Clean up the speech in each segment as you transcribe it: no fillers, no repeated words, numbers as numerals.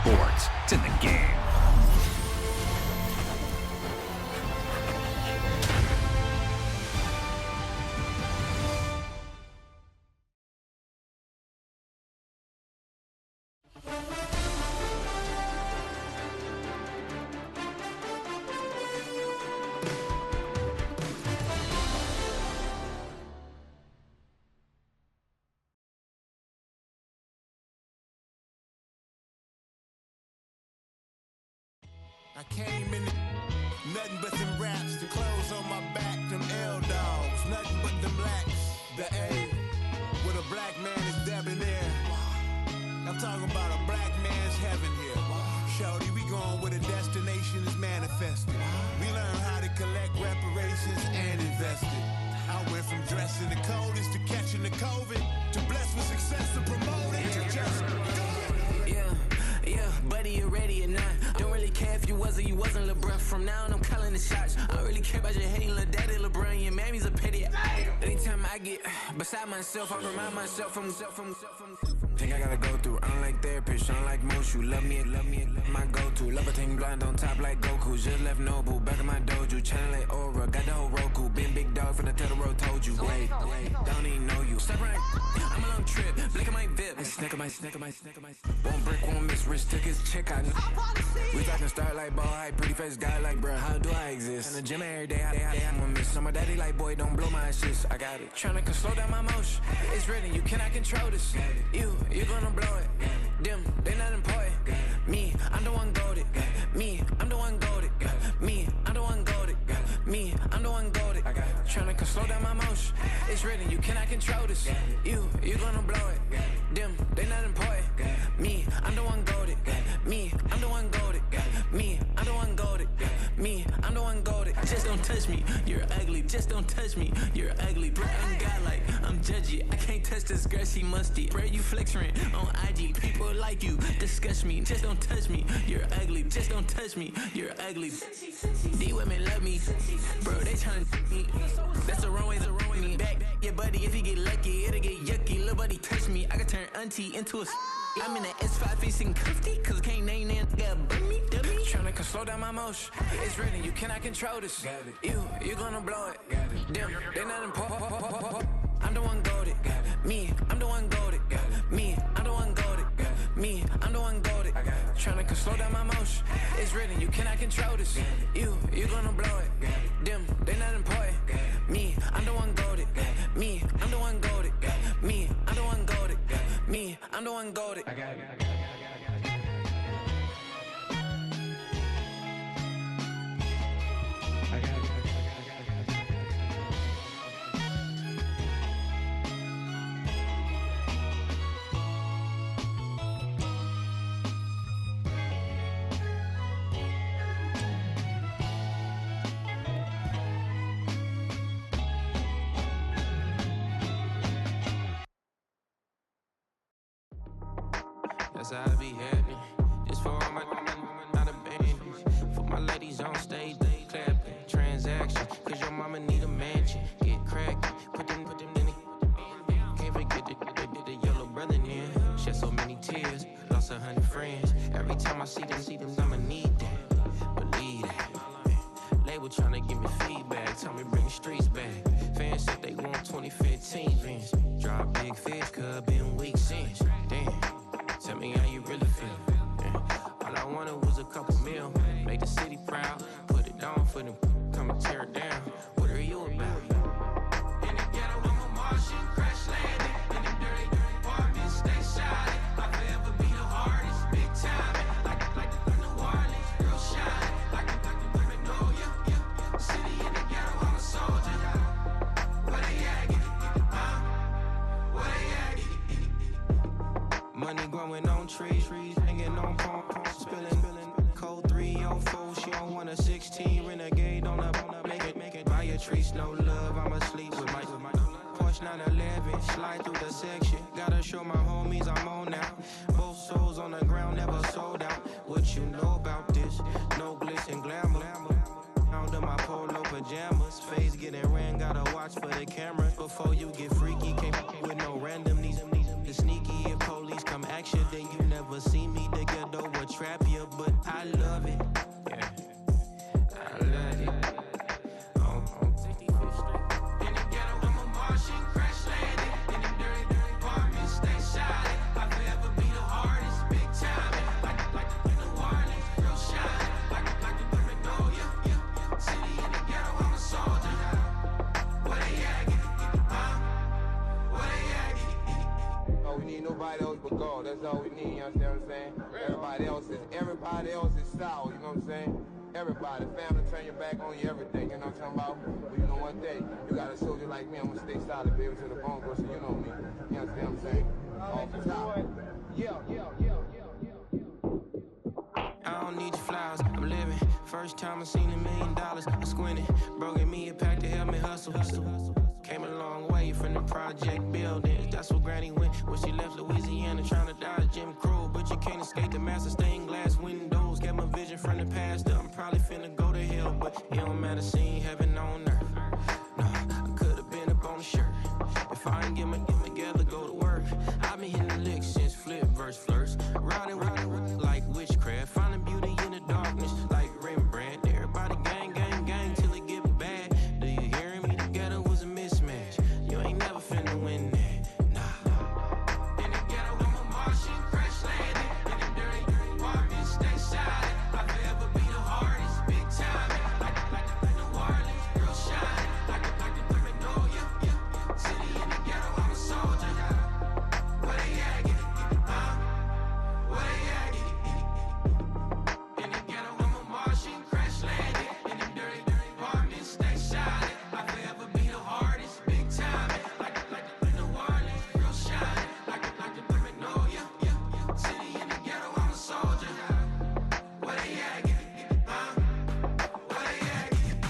sports. It's in the game. I came in nothing but them raps, the clothes on my back, them L-dogs, nothing but them blacks. The A, with a black man is debonair. I'm talking about a black man's heaven here. Shorty, we going where the destination is manifested. We learn how to collect reparations and invest it. I went from dressing the coldest to catching the COVID, to blessed with success to promote it, to just do it. Yeah, buddy, you ready or not? Don't really care if you was or you wasn't LeBron. From now on, I'm calling the shots. I don't really care about your hating little daddy LeBron. Your mammy's a pity. Anytime I get beside myself, I remind myself from. Think I gotta go through. I don't like therapist, I don't like most. You love me, my go-to. Love a thing blind on top like Goku. Just left Noble, back in my dojo. Channel like Aura, got the whole Roku. Been big dog from the Tether Road, told you. Wait, don't even know you. Step right, I'm a long trip. Blink of my VIP. Snicker my. One brick, one miss. Rich took his check out. We talking start like ball hype, pretty face guy like bruh. How do I exist? In the gym every day, I'm a miss. So my daddy like, boy, don't blow my assist. I got it. Tryna slow down my motion. It's written, you cannot control this. You gonna blow it. Them, they not important. Me, I'm the one goated. Me, I'm the one goated. Me, I'm the one goated. Me, I'm the one goated. Tryna slow down my motion. It's written, you cannot control this. You gonna blow it. Them, they not important. Me, I'm the one goated. Me, I'm the one goated. Me, I'm the one goated. Me, I'm the one goated. Just don't touch me, you're ugly. Just don't touch me, you're ugly. Bro, I'm godlike, I'm judgy. I can't touch this girl, she musty. Bro, you flexing on IG. People like you disgust me. Just don't touch me, you're ugly. Just don't touch me, you're ugly. These women love me, bro. They tryna me. That's the wrong way, me. Back your buddy, if he get lucky, it'll get yucky. Little buddy touch me, I can turn auntie into a. I'm in the S5 facing cuffy, cause can't name that got me, dummy. Tryna slow down my motion. It's written, you cannot control this. You gonna blow it. Them, they not important. I'm the one goated. Me, I'm the one goated. Me, I'm the one goated. Me, I'm the one goated. Tryna slow down my motion. It's written, you cannot control this. You gonna blow it. Them, they not important. Me, I'm the one goated. Me, I'm the one goated. Me, I'm the one goated. Me, I'm the one goated. I got it. That's how I be happening. Just for all my not abandoned. For my ladies on stage, they clapping. Transaction, cause your mama need a mansion. Get crackin', put them in it. Can't forget the yellow brother in. Shed so many tears, lost 100 friends. Every time I see them, I'ma need that. Believe that. Label tryna give me feedback, tell me bring the streets back. Fans said they want 2015 Vince. Drop big fish, cuz been weak since. Damn. Tell me how you really feel. Yeah. All I wanted was a couple mil. Make the city proud. Put it down for them. Come and tear it down. What are you about? In the ghetto, I'm a Martian. Crash landing. In the dirty apartments. Stay shining. I'll forever be the hardest. Big time. Like the New Orleans. Girl shine. Like the women know ya. City in the ghetto, I'm a soldier. Where they at? Where they at? Money growing on trees, hanging on palms, spilling, code 304. She don't want a 16, renegade on a make it. Buy a tree, no love. I'ma sleep with my Porsche 911, slide through the section. Gotta show my homies I'm on now. Both souls on the ground, never sold out. What you know about this? No glitz and glamour. Under my polo pajamas, face getting ran. Gotta watch for the cameras before you get freaky. Can't with no random. These the sneaky if police come action, then you never see me. The ghetto a all we need. Nobody else but God. That's all we need. You understand what I'm saying? Everybody else is sour. You know what I'm saying? Everybody, family, turn your back on you, everything. You know what I'm talking about? But you know one thing, you got a soldier like me. I'm gonna stay solid, baby, to the bone, bro. So you know me. You understand what I'm saying? Off the top. Yeah. I don't need your flowers, I'm living. First time I seen $1 million, I squinted. Bro gave me a pack to help me hustle. Came a long way from the project buildings. That's where Granny went when she left Louisiana, trying to dodge Jim Crow. But you can't escape the master stained glass windows. Got my vision from the past, I'm probably finna go to hell, but it don't matter, seeing heaven on earth. No, I could've been up on the shirt. If I ain't get my together, go to work. I've been hitting the licks since flip verse first. Riding like witchcraft, finding beauty in the darkness like Rembrandt. Everybody gang till it get bad. Do you hear me? The ghetto was a mismatch. You ain't never finna win that, nah. In the ghetto, I'm a Martian, crash landing. In the dirty apartments, stay silent. I'll forever be the hardest, big time. Like New Orleans, real shine. Like the Magnolia, yeah. City in the ghetto, I'm a soldier. Where they at? Get it, where they at? Get it. In the ghetto, I'm a Martian, crash landing. In the dirty apartments, stay silent. I'll forever be the hardest, big time. Like New Orleans, real shine. Like the Magnolia, yeah. City in the ghetto, I'm a soldier. Where they at? Get it, where they at? Get it.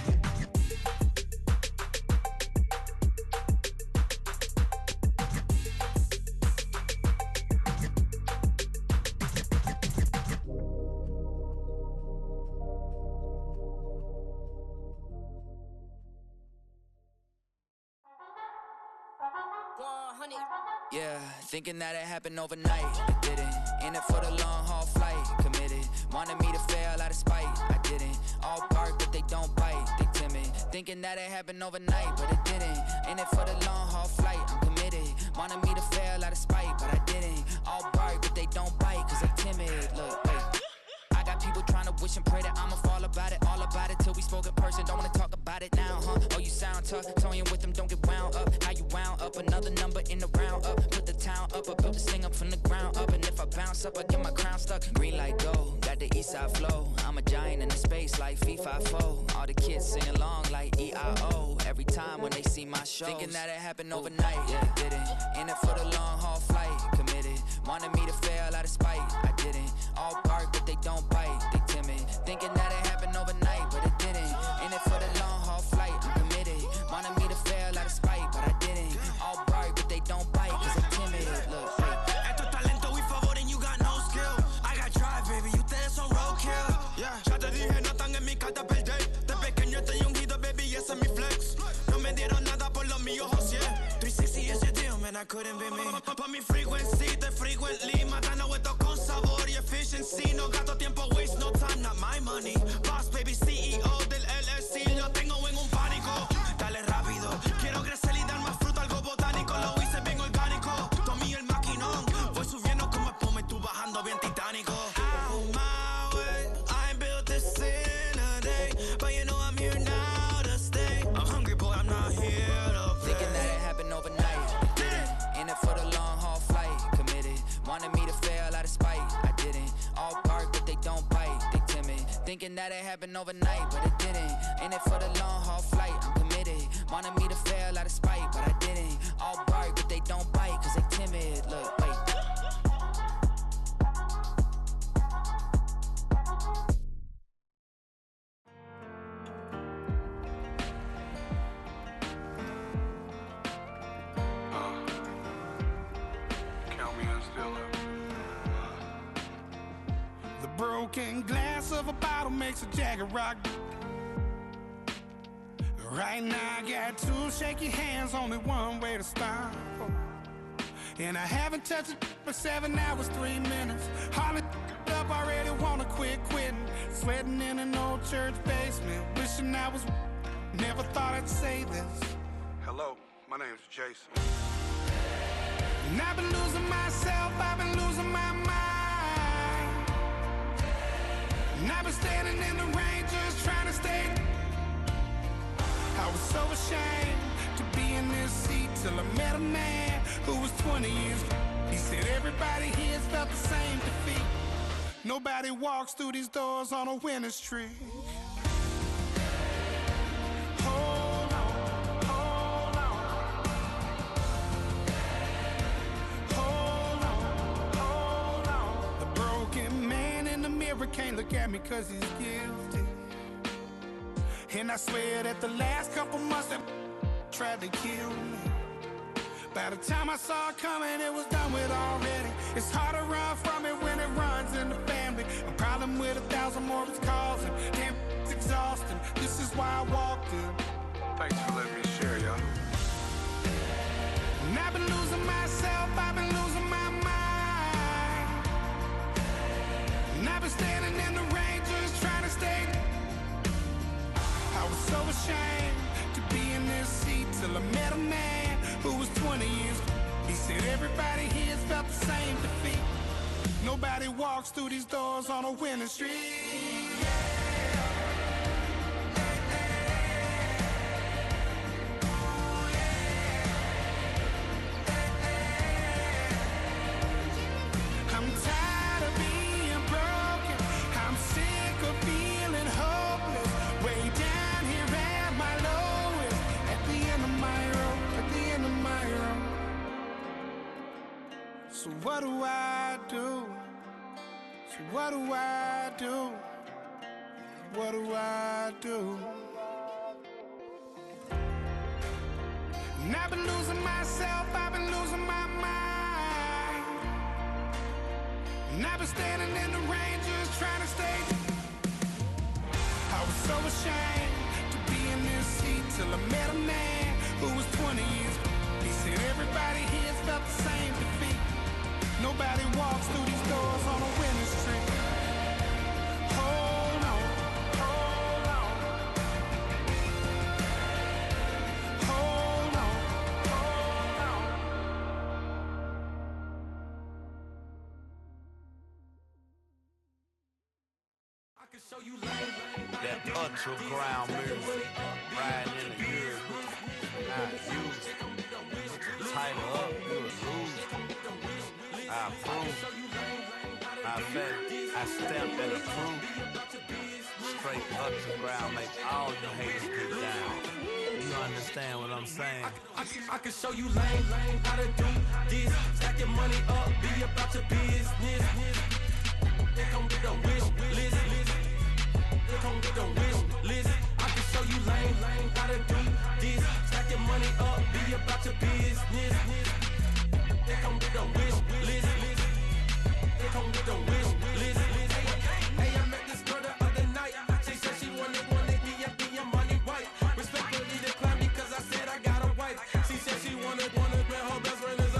Yeah, thinking that it happened overnight, it didn't. In it for the long haul flight, committed. Wanted me to fail out of spite, I didn't. All bark but they don't bite, they timid. Thinking that it happened overnight, but it didn't. In it for the long haul flight, I'm committed. Wanted me to fail out of spite, but I didn't. All bark but they don't bite, cause they timid. Look, wait. I got people trying to wish and pray that I'ma fall about it, all about it till we spoke in person. Don't wanna talk about it now, huh? Oh, you sound tough, toying with them, don't get wound up. How you wound up? Another number in the round up. Put the town up, I built this thing up from the ground up. And if I bounce up, I get my crown stuck. Green light go, got the east side flow. I'm a giant in the space like FIFA4. All the kids sing along like EIO. Every time when they see my show, thinking that it happened overnight, yeah, it didn't. In it for the long haul flight, committed. Wanted me to fail out of spite, I didn't. All bark but they don't bite, they timid. Thinking that it happened overnight, but it didn't. In it for the long haul flight, I'm committed. Wanted me to fail out of spite, but I didn't. All bark but they don't bite, cause they timid. Look, Esto es talento y favor and you got no skill. I got drive, baby, y ustedes son roadkill. Yeah, ya te dije, no están en mi carta perder. De pequeño estoy ungido, baby, y ese es mi flex. No me dieron nada por lo mío, José. 360 is your deal, man, I couldn't be me. Pa' mi frequency, te frequently. Matando esto con sabor y efficiency. No gasto tiempo, waste no time, not my money. Boss, baby, CEO del LLC. Lo tengo en un pánico. Dale rápido, quiero crecer y dar más fruto, algo botánico. Lo hice bien orgánico. Tomé el maquinón. Voy subiendo como espuma y tú bajando bien titánico. Out my way, I ain't built this in a day. But you know I'm here now to stay. I'm hungry, boy, I'm not here to play. thinking that it happened overnight, it didn't. In it for the long haul flight, committed. Wanted me to fail out of spite, I didn't. All bark but they don't bite, they timid. Thinking that it happened overnight, but it didn't. In it for the long haul flight, I'm committed. Wanted me to fail out of spite, but I didn't. All bark but they don't bite, cause they timid. Look, wait. The broken glass of a bottle makes a Jagger rock. Right now I got two shaky hands, only one way to stop. And I haven't touched it for 7 hours, 3 minutes. Hardly up, already wanna quit quitting. Sweating in an old church basement, wishing I was. Never thought I'd say this. Hello, my name's Jason. And I've been losing myself, I've been losing my mind. And I've been standing in the rain just trying to stay. I was so ashamed to be in this seat till I met a man who was 20 years. He said everybody here's felt the same defeat. Nobody walks through these doors on a winning streak. Hold on, hold on. Hold on, hold on. The broken man in the mirror can't look at me 'cause he's guilty. And I swear that the last couple months that tried to kill me, by the time I saw it coming, it was done with already. It's hard to run from it when it runs in the family. A problem with 1,000 more it's causing. Damn, it's exhausting. This is why I walked in. Thanks for letting me share, y'all. And I've been losing myself, I've been losing my mind. And I've been standing in the rain just trying to stay. I was so ashamed to be in this seat till I met a man who was 20 years. He said everybody here's felt the same defeat. Nobody walks through these doors on a winning streak. I'm tired of being broken. I'm sick of feeling hopeless. Way down here at my lowest. At the end of my road. At the end of my road. So what do I do? So what do I do? What do I do? And I've been losing myself, I've been losing my mind. And I've been standing in the rain just trying to stay. I was so ashamed to be in this seat till I met a man who was 20 years. He said everybody here's felt the same defeat. Nobody walks through these doors on a winning streak. Hold on, hold on. Hold on, hold on. I can show you that ultra ground music, riding in the years, not used. Tighten up, you a lose. I approve. I bet I stamped and approve. Straight ultra ground, make all you haters get down. You understand what I'm saying? I can show you lame how to do this. Stack your money up, be about your business. They come with a wish list. They come with a wish list. I can show you lame how to do this. Stack your money up, be about your business. They come with a wish list. They come with a wish list. Hey, I met this girl the other night. She said she wanted me and be your money white. Respectfully declined because I said I got a wife. She said she wanted man, her best friend is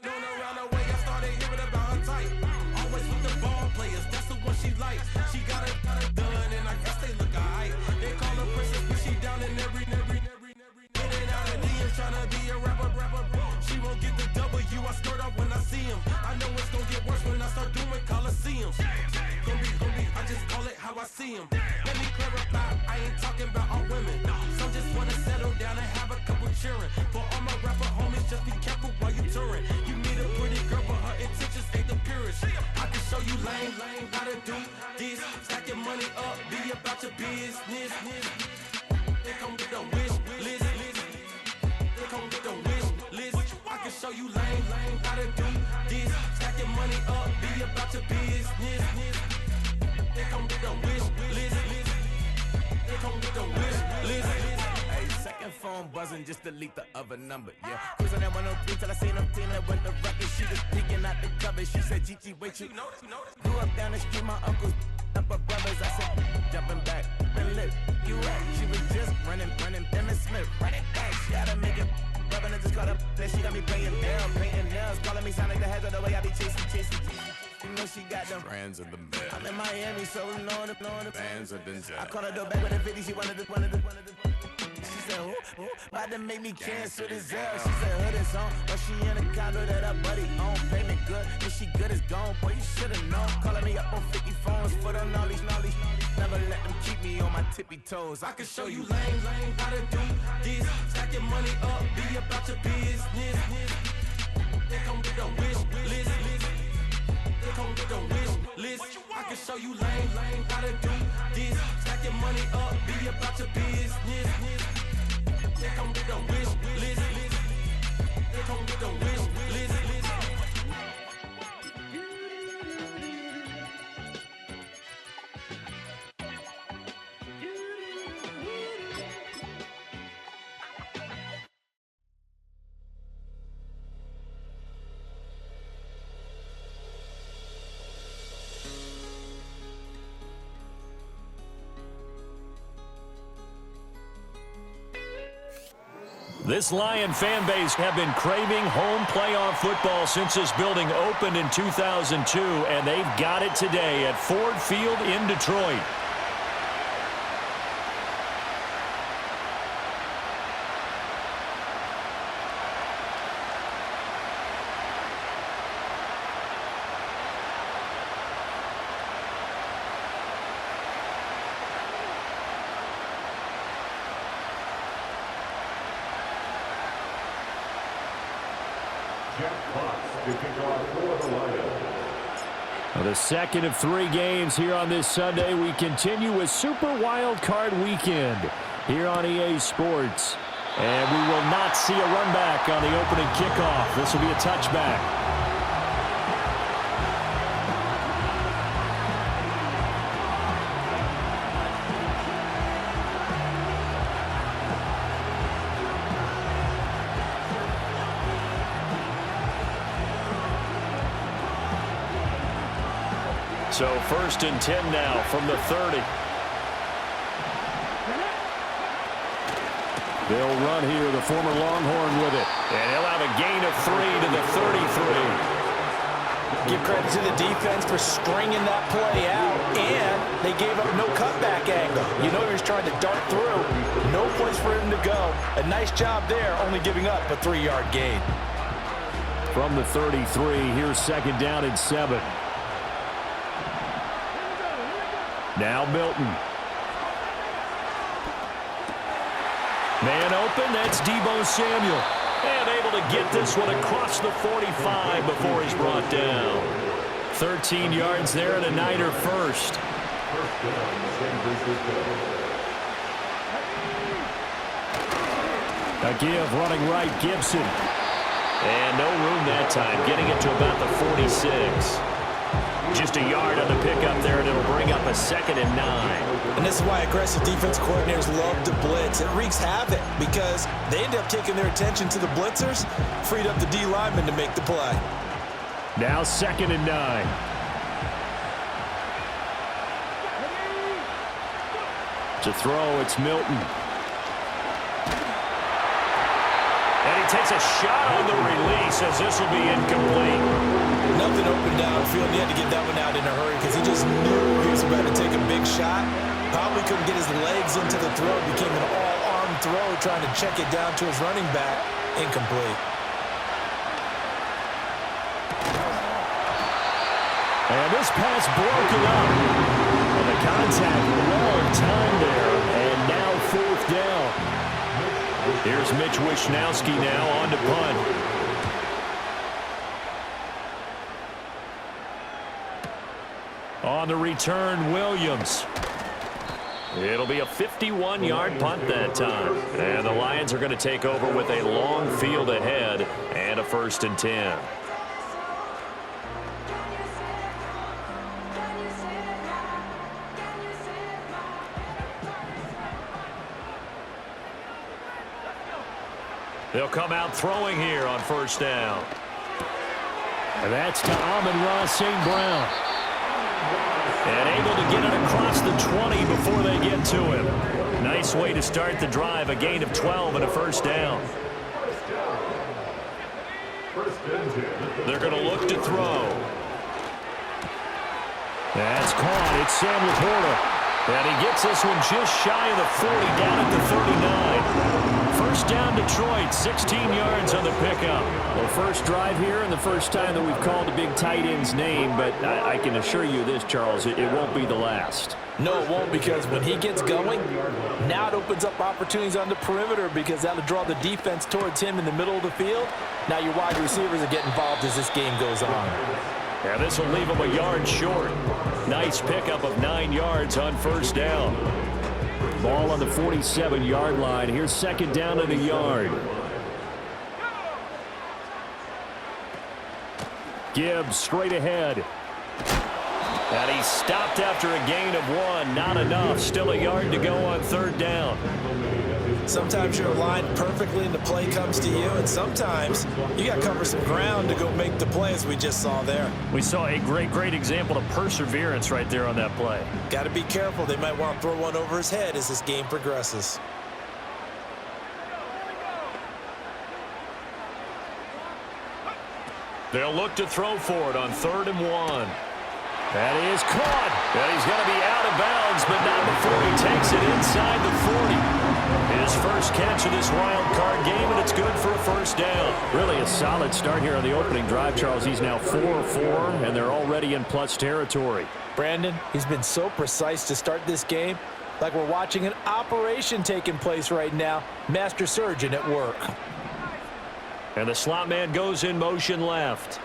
doing around the way. I started hearing about her type. Always with the ball players, that's the one she likes. She got it done, and I guess they look alright. They call her princess, but she down in every. In and out of DMs, tryna be a rapper. She won't get the W, I skirt off when I see him. I know it's gonna get worse when I start doing Coliseums. Gonna be, I just call it how I see him. Let me clarify, I ain't talking about all women. Some just wanna settle down and have a couple cheering. For all my rapper homies, just be careful while you touring. You meet a pretty girl, but her intentions ain't the purest. I can show you lame how to do this. Stack your money up, be about your business. They come with a wish list. They come with a wish list. I can show you lame how to do this. Stack your money up, be about your business. They come with a wish list. They come with a wish list. Hey, second phone buzzing, just delete the other number, yeah. Cruising at 103 till I seen them team that went the record. She was peeking out the cover. She said, Gigi, wait, you grew up down the street, my uncles up her brothers. I said, jumping back, been lit. You at? She was just running, Emmett Smith, running back. She had to make it. Rubbing it just caught up, then she got me playing down, painting nails, calling me sound like the heads of the way I be chasing. You know she got them friends of the bed. I'm in Miami, so we know the Fans of the I called her door back with a 50, she wanted the. She said, who? About to make me cancel this L. She said, hood is on, but she in a condo that her buddy own. Payment good, if she good is gone, boy, you should've known. Calling me up on 50 phones, foot on all these. Never let them keep me on my tippy toes. I can show you lame how to do this. Stack your money up, be about your business. They come with a wish show you lame, how to do this. Stack your money up, be about your business. They come with the wish list. They come with the wish list. This Lion fan base have been craving home playoff football since this building opened in 2002, and they've got it today at Ford Field in Detroit. The second of 3 games here on this Sunday. We continue with Super Wildcard Weekend here on EA Sports. And we will not see a run back on the opening kickoff. This will be a touchback. So 1st and 10 now from the 30. They'll run here, the former Longhorn with it. And he'll have a gain of 3 to the 33. Give credit to the defense for stringing that play out, and they gave up no cutback angle. You know he was trying to dart through. No place for him to go. A nice job there, only giving up a 3-yard gain. From the 33, here's 2nd down and 7. Now Milton. Man open, that's Deebo Samuel. And able to get this one across the 45 before he's brought down. 13 yards there and a Niner first. A give running right, Gibson. And no room that time, getting it to about the 46. Just a yard on the pickup there, and it'll bring up a 2nd and 9. And this is why aggressive defense coordinators love to blitz. It wreaks havoc because they end up taking their attention to the blitzers, freed up the D lineman to make the play. Now 2nd and 9. To throw, it's Milton. And he takes a shot on the release as this will be incomplete. Nothing open downfield. He had to get that one out in a hurry because he just knew he was about to take a big shot. Probably couldn't get his legs into the throw. Became an all-arm throw, trying to check it down to his running back. Incomplete. And this pass broken up. And the contact well timed there. And now 4th down. Here's Mitch Wishnowski now on to punt. On the return, Williams. It'll be a 51-yard punt that time. And the Lions are going to take over with a long field ahead and a 1st and 10. They'll come out throwing here on 1st down. And that's to Amon-Ra St. Brown. And able to get it across the 20 before they get to him. Nice way to start the drive. A gain of 12 and a 1st down. They're going to look to throw. That's caught. It's Sam Laporta. And he gets this one just shy of the 40, down at the 39. 1st down Detroit, 16 yards on the pickup. Well, first drive here and the first time that we've called a big tight end's name, but I can assure you this, Charles, it won't be the last. No, it won't, because when he gets going, now it opens up opportunities on the perimeter because that'll draw the defense towards him in the middle of the field. Now your wide receivers are getting involved as this game goes on. And this will leave him a yard short. Nice pickup of 9 yards on first down. Ball on the 47-yard line. Here's second down and a yard. Gibbs straight ahead. And he stopped after a gain of 1. Not enough. Still a yard to go on third down. Sometimes you're aligned perfectly and the play comes to you, and sometimes you got to cover some ground to go make the play, as we just saw there. We saw a great example of perseverance right there on that play. Got to be careful. They might want to throw one over his head as this game progresses. They'll look to throw for it on 3rd and 1. That is caught. And he's going to be out of bounds, but not before he takes it inside the 40. His first catch of this wild card game, and it's good for a first down. Really a solid start here on the opening drive, Charles. He's now 4-4, and they're already in plus territory. Brandon, he's been so precise to start this game, like we're watching an operation taking place right now. Master surgeon at work. And the slot man goes in motion left.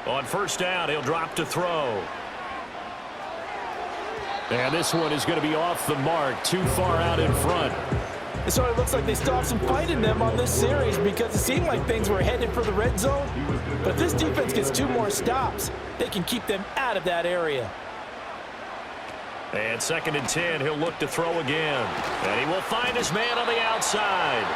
On first down, he'll drop to throw. And this one is going to be off the mark, too far out in front. So it looks like they still have some fight in them on this series, because it seemed like things were headed for the red zone. But if this defense gets 2 more stops, they can keep them out of that area. And 2nd and 10, he'll look to throw again. And he will find his man on the outside.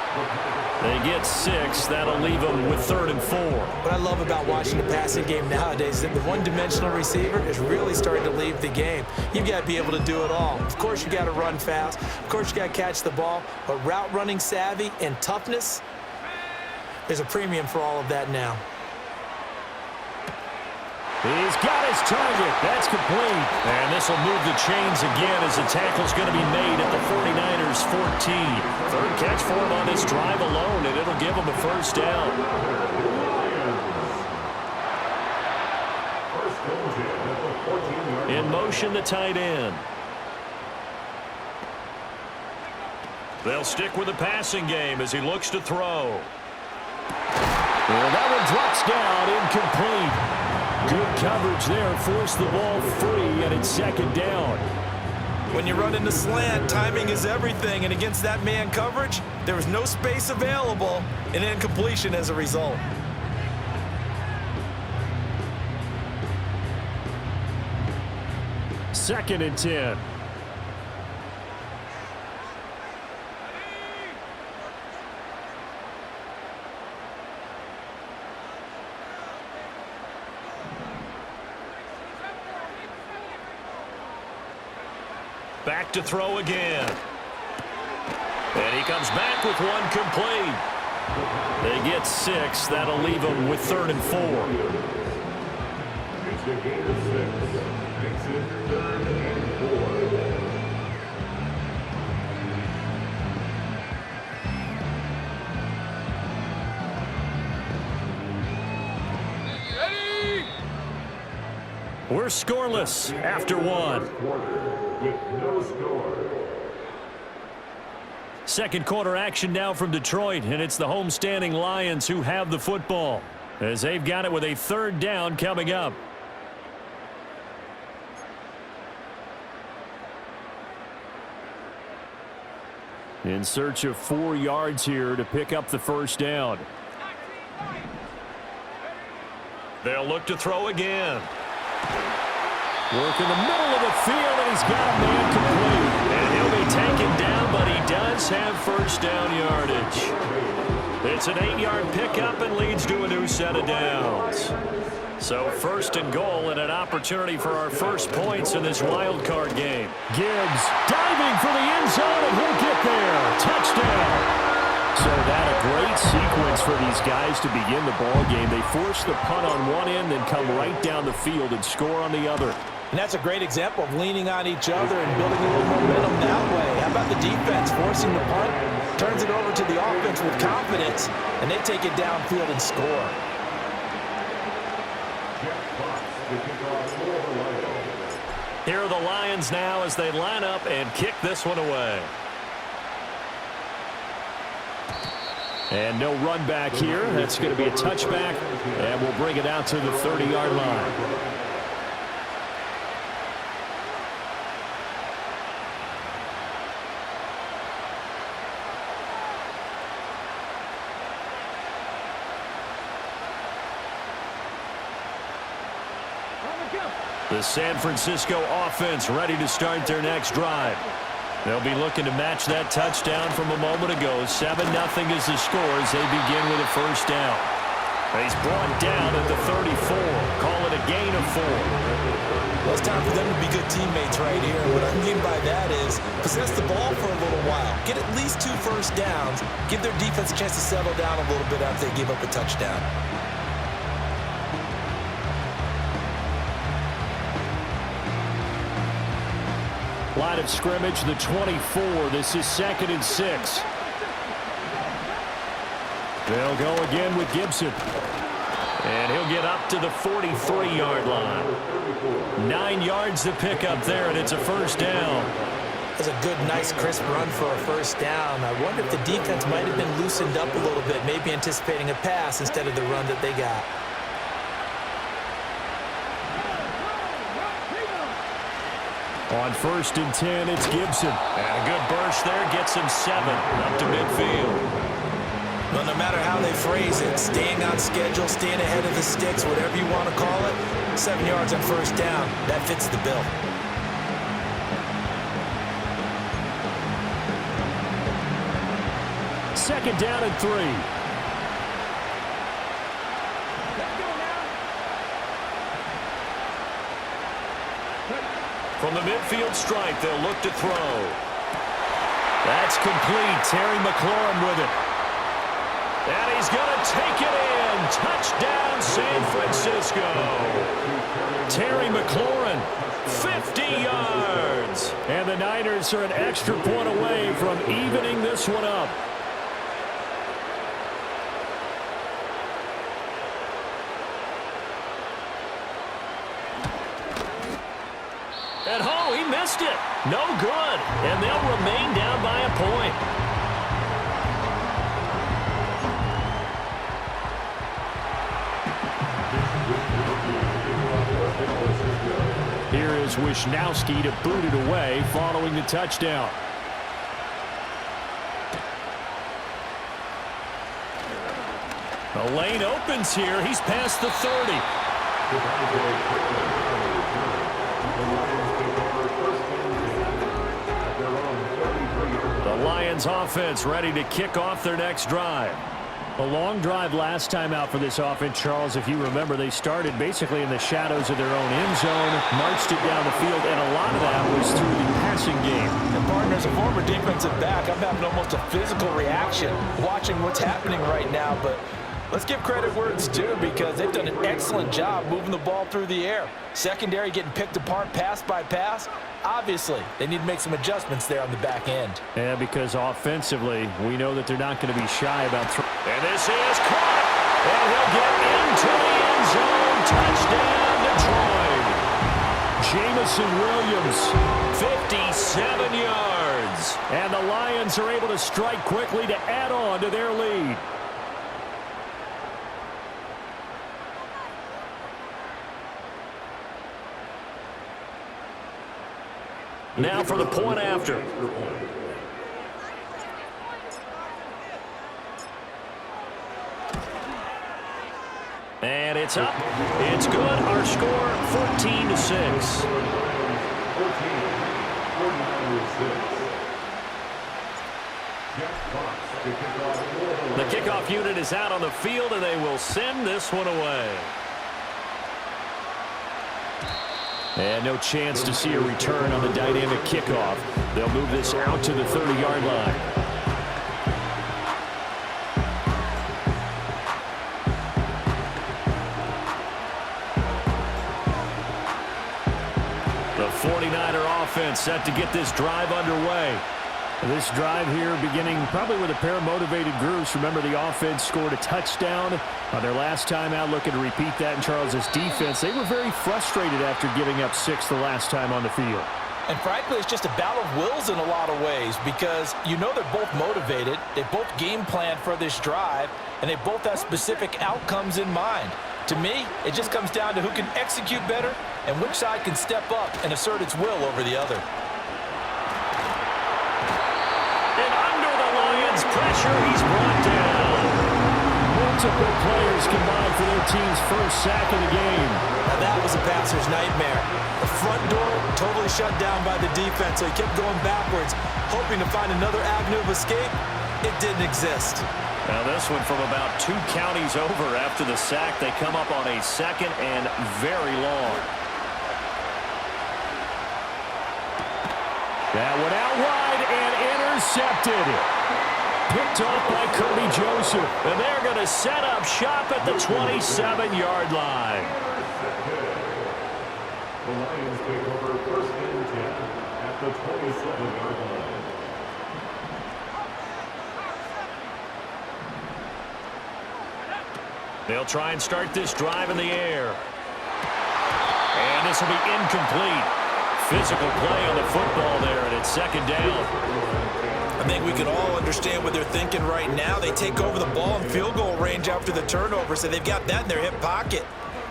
They get 6. That'll leave him with 3rd and 4. What I love about watching the passing game nowadays is that the one-dimensional receiver is really starting to leave the game. You've got to be able to do it all. Of course, you got to run fast. Of course, you got to catch the ball. But route running savvy and toughness, there's a premium for all of that now. He's got his target. That's complete. And this will move the chains again as the tackle's going to be made at the 49ers 14. 3rd catch for him on this drive alone, and it'll give him a first down. In motion, the tight end. They'll stick with the passing game as he looks to throw. And that one drops down, incomplete. Good coverage there, forced the ball free, and it's 2nd down. When you run into slant, timing is everything, and against that man coverage, there was no space available, and incompletion as a result. Second and 10. Back to throw again. And he comes back with one complete. They get 6. That'll leave them with 3rd and 4. It's the game of 6. Makes it 3rd and 4. We're scoreless after 1. With no score. Second quarter action now from Detroit, and it's the homestanding Lions who have the football as they've got it with a 3rd down coming up. In search of 4 yards here to pick up the first down. They'll look to throw again. Work in the middle of the field, and he's got a man complete. And he'll be taken down, but he does have first down yardage. It's an 8-yard pickup and leads to a new set of downs. So 1st and goal and an opportunity for our first points in this wild card game. Gibbs diving for the end zone, and he'll get there. Touchdown. So that a great sequence for these guys to begin the ball game. They force the punt on one end, then come right down the field and score on the other. And that's a great example of leaning on each other and building a little momentum that way. How about the defense forcing the punt, turns it over to the offense with confidence, and they take it downfield and score. Here are the Lions now as they line up and kick this one away. And no run back here. That's going to be a touchback, and we'll bring it out to the 30-yard line. The San Francisco offense ready to start their next drive. They'll be looking to match that touchdown from a moment ago. 7-0 is the score as they begin with a first down. He's brought down at the 34. Call it a gain of 4. Well, it's time for them to be good teammates right here. What I mean by that is possess the ball for a little while. Get at least 2 first downs. Give their defense a chance to settle down a little bit after they give up a touchdown. Line of scrimmage, the 24. This is 2nd and 6. They'll go again with Gibson. And he'll get up to the 43-yard line. 9 yards to pick up there, and it's a first down. That's a good, nice, crisp run for a first down. I wonder if the defense might have been loosened up a little bit, maybe anticipating a pass instead of the run that they got. On 1st and 10, it's Gibson. And a good burst there gets him 7 up to midfield. Well, no matter how they phrase it, staying on schedule, staying ahead of the sticks, whatever you want to call it, 7 yards on first down, that fits the bill. Second down and 3. From the midfield stripe, they'll look to throw. That's complete. Terry McLaurin with it. And he's going to take it in. Touchdown, San Francisco. Terry McLaurin, 50 yards. And the Niners are an extra point away from evening this one up. At home, he missed it. No good. And they'll remain down by a point. Here is Wisnowski to boot it away following the touchdown. The lane opens here. He's past the 30. The Lions offense ready to kick off their next drive. A long drive last time out for this offense, Charles. If you remember, they started basically in the shadows of their own end zone, marched it down the field, and a lot of that was through the passing game. And partner, as a former defensive back, I'm having almost a physical reaction watching what's happening right now. But let's give credit where it's due, because they've done an excellent job moving the ball through the air. Secondary getting picked apart pass by pass. Obviously, they need to make some adjustments there on the back end. Yeah, because offensively, we know that they're not going to be shy about throwing. And this is caught. And he'll get into the end zone. Touchdown, Detroit. Jamison Williams, 57 yards. And the Lions are able to strike quickly to add on to their lead. Now for the point after. And it's up. It's good. Our score, 14-6. The kickoff unit is out on the field, and they will send this one away. And no chance to see a return on the dynamic kickoff. They'll move this out to the 30-yard line. The 49er offense set to get this drive underway. This drive here beginning probably with a pair of motivated groups. Remember, the offense scored a touchdown on their last time out, looking to repeat that in Charles's defense. They were very frustrated after giving up 6 the last time on the field. And frankly, it's just a battle of wills in a lot of ways because you know they're both motivated, they both game plan for this drive, and they both have specific outcomes in mind. To me, it just comes down to who can execute better and which side can step up and assert its will over the other. And under the Lions' pressure, he's brought down. Multiple players combined for their team's first sack of the game. Now that was a passer's nightmare. The front door totally shut down by the defense, so he kept going backwards, hoping to find another avenue of escape. It didn't exist. Now this one from about 2 counties over after the sack. They come up on a 2nd and very long. That went out wide and intercepted. Picked off by Kirby Joseph. And they're going to set up shop at the 27-yard line. The Lions take over 1st and 10 at the 27-yard line. They'll try and start this drive in the air. And this will be incomplete. Physical play on the football there, and it's 2nd down. I think we can all understand what they're thinking right now. They take over the ball in field goal range after the turnover, so they've got that in their hip pocket.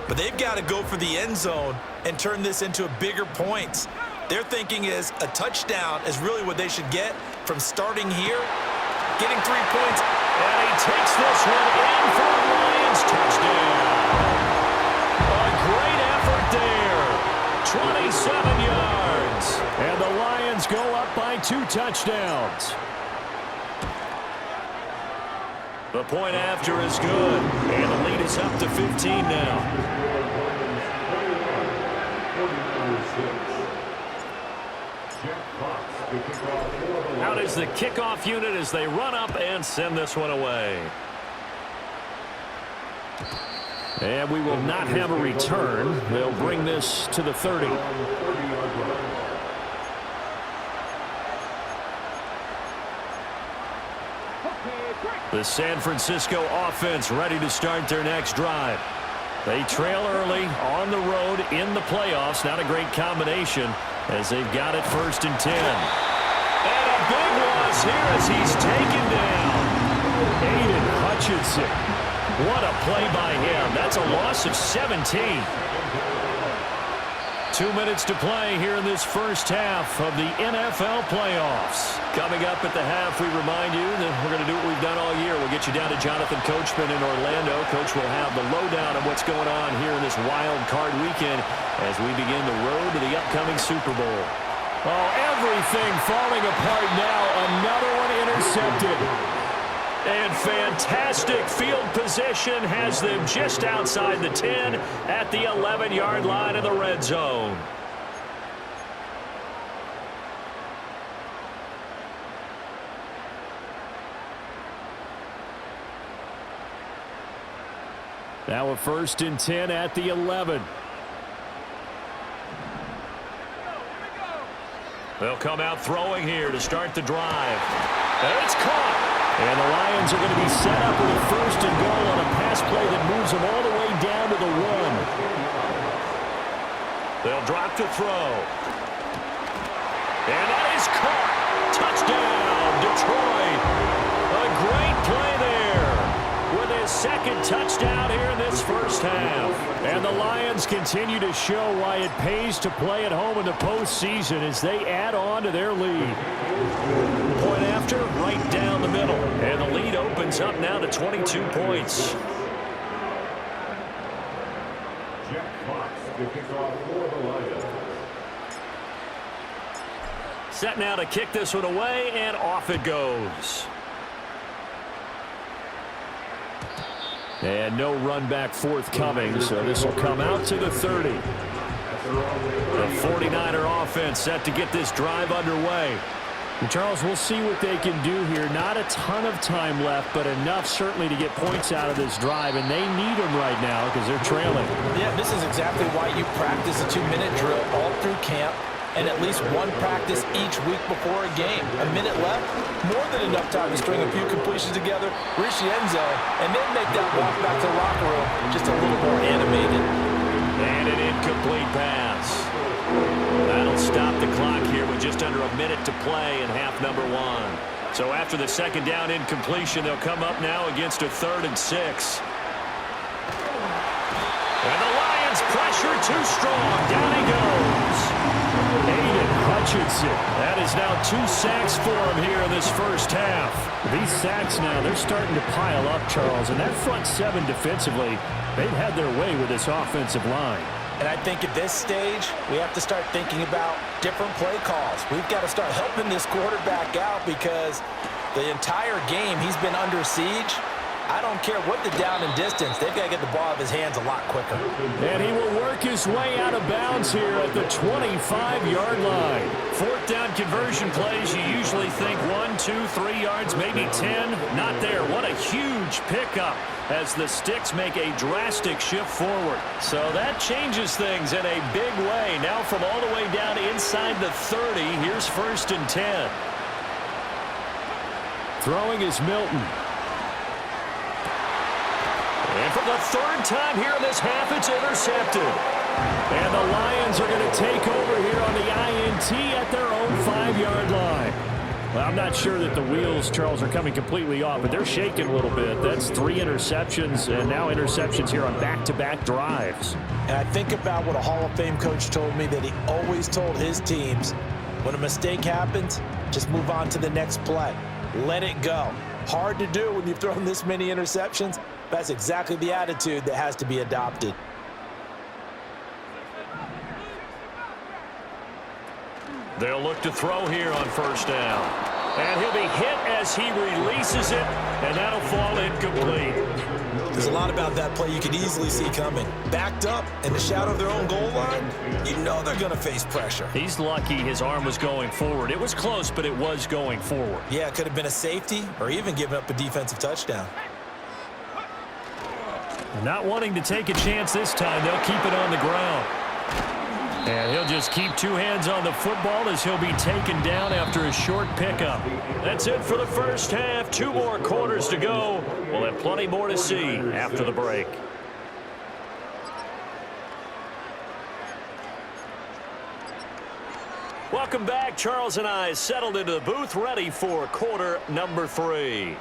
But they've got to go for the end zone and turn this into bigger points. Their thinking is a touchdown is really what they should get from starting here, getting 3 points. And he takes this one in for a Lions touchdown. A great effort there. 27 yards. And the Lions go up by 2 touchdowns. The point after is good. And the lead is up to 15 now. Out is the kickoff unit as they run up and send this one away. And we will not have a return. They'll bring this to the 30. The San Francisco offense ready to start their next drive. They trail early on the road in the playoffs. Not a great combination as they've got it 1st and 10. And a big loss here as he's taken down. Aiden Hutchinson. What a play by him. That's a loss of 17. 2 minutes to play here in this first half of the NFL playoffs. Coming up at the half, we remind you that we're going to do what we've done all year. We'll get you down to Jonathan Coachman in Orlando. Coach will have the lowdown of what's going on here in this wild card weekend as we begin the road to the upcoming Super Bowl. Oh, everything falling apart now. Another one intercepted. And fantastic field position has them just outside the 10 at the 11-yard line in the red zone. Now a 1st and 10 at the 11. They'll come out throwing here to start the drive. And it's caught. And the Lions are going to be set up with a 1st and goal on a pass play that moves them all the way down to the 1. They'll drop to throw. And that is caught. Touchdown, Detroit. A great play there with his 2nd touchdown here in this first half. And the Lions continue to show why it pays to play at home in the postseason as they add on to their lead. Point after, right down the middle. And the lead opens up now to 22 points. Jack Fox to kick off for the Lions. Set now to kick this one away, and off it goes. And no run back forthcoming, so this will come out to the 30. The 49er offense set to get this drive underway. And Charles, we'll see what they can do here. Not a ton of time left, but enough certainly to get points out of this drive, and they need them right now because they're trailing. Yeah, this is exactly why you practice a 2-minute drill all through camp and at least one practice each week before a game. A minute left, more than enough time to string a few completions together, reach the end zone, and then make that walk back to the locker room just a little more animated. And an incomplete pass. That'll stop the clock here with just under a minute to play in half number 1. So after the second down incompletion, they'll come up now against a 3rd and 6. And the Lions pressure too strong. Down he goes. Aiden Hutchinson. That is now 2 sacks for him here in this first half. These sacks now, they're starting to pile up, Charles. And that front 7 defensively, they've had their way with this offensive line. And I think at this stage, we have to start thinking about different play calls. We've got to start helping this quarterback out because the entire game he's been under siege. I don't care what the down and distance. They've got to get the ball out of his hands a lot quicker. And he will work his way out of bounds here at the 25-yard line. 4th down conversion plays, you usually think 1, 2, 3 yards, maybe 10. Not there. What a huge pickup as the Sticks make a drastic shift forward. So that changes things in a big way. Now from all the way down inside the 30, here's 1st and 10. Throwing is Milton. And for the 3rd time here in this half, it's intercepted. And the Lions are going to take over here on the INT at their own 5-yard line. Well, I'm not sure that the wheels, Charles, are coming completely off, but they're shaking a little bit. That's 3 interceptions, and now interceptions here on back-to-back drives. And I think about what a Hall of Fame coach told me that he always told his teams, when a mistake happens, just move on to the next play. Let it go. Hard to do when you've thrown this many interceptions. That's exactly the attitude that has to be adopted. They'll look to throw here on 1st down. And he'll be hit as he releases it, and that'll fall incomplete. There's a lot about that play you could easily see coming. Backed up in the shadow of their own goal line, you know they're going to face pressure. He's lucky his arm was going forward. It was close, but it was going forward. Yeah, it could have been a safety or even given up a defensive touchdown. Not wanting to take a chance this time, they'll keep it on the ground. And he'll just keep 2 hands on the football as he'll be taken down after a short pickup. That's it for the first half. 2 more quarters to go. We'll have plenty more to see after the break. Welcome back. Charles and I settled into the booth, ready for quarter number 3.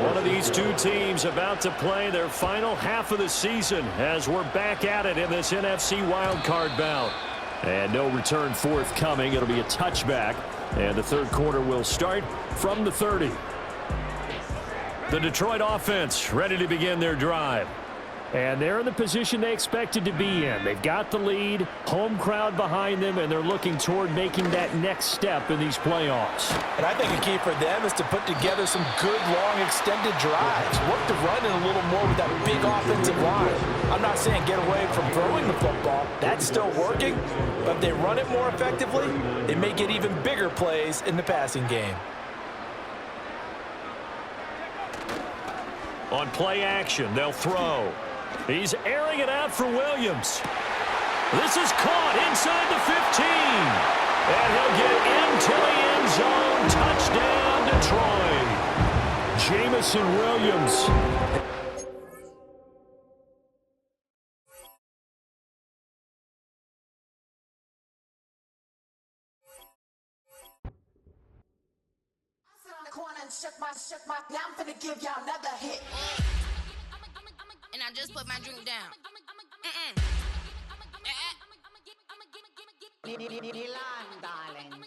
One of these 2 teams about to play their final half of the season as we're back at it in this NFC Wildcard bout. And no return forthcoming. It'll be a touchback. And the 3rd quarter will start from the 30. The Detroit offense ready to begin their drive. And they're in the position they expected to be in. They've got the lead, home crowd behind them, and they're looking toward making that next step in these playoffs. And I think a key for them is to put together some good, long, extended drives. Work the run in a little more with that big offensive line. I'm not saying get away from throwing the football. That's still working. But if they run it more effectively, they may get even bigger plays in the passing game. On play action, they'll throw. He's airing it out for Williams. This is caught inside the 15. And he'll get into the end zone. Touchdown, Detroit. Jamison Williams. Now I'm finna give y'all another hit. And I just put my drink down. Darling.